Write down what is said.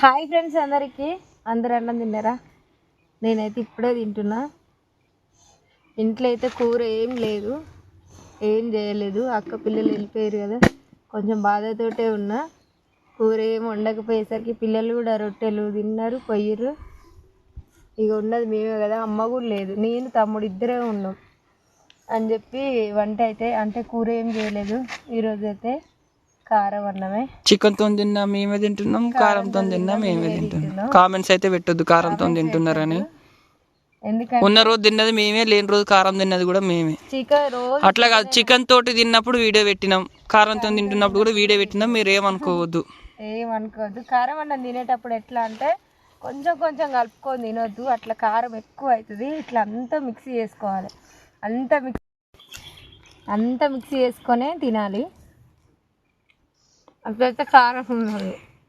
Hi friends, అందరూ అన్నం తిన్నారా? నేనైతే ఇప్పుడే తింటున్నా. ఇంట్లో అయితే కూర ఏం లేదు, ఏం చేయలేదు. అక్క పిల్లలు వెళ్ళిపోయారు కదా, కొంచెం బాధతోటే ఉన్నా. కూర ఏం వండకపోయేసరికి పిల్లలు కూడా రొట్టెలు తిన్నారు, పోయిర్రు. ఇక ఉన్నది మేమే కదా, అమ్మ కూడా లేదు, నేను తమ్ముడు ఇద్దరే ఉన్నాం అని చెప్పి వంట అయితే అంటే కూర ఏం చేయలేదు. ఈరోజు అయితే కారం అన్నమే. చికెన్తో తిన్నా మేమే తింటున్నాం, కారంతో తిన్నా మేమే తింటున్నాం. కామెంట్స్ అయితే పెట్టొద్దు కారంతో తింటున్నారని. ఎందుకంటే ఉన్న రోజు తిన్నది మేమే, లేని రోజు కారం తిన్నది కూడా మేమే. చికెన్ రోజు అట్లా కాదు, చికెన్ తోటి తిన్నప్పుడు వీడియో పెట్టినాం, కారంతో తింటున్నప్పుడు కూడా వీడియో పెట్టినాం. మీరు ఏమనుకోవద్దు. కారం అన్నం తినేటప్పుడు ఎట్లా అంటే కొంచెం కొంచెం కలుపుకొని తినొద్దు, అట్లా కారం ఎక్కువ అవుతుంది. ఇట్లా అంతా మిక్సీ చేసుకోవాలి, అంతా మిక్సీ చేసుకొనే తినాలి. అట్లయితే కారం ఉన్నది.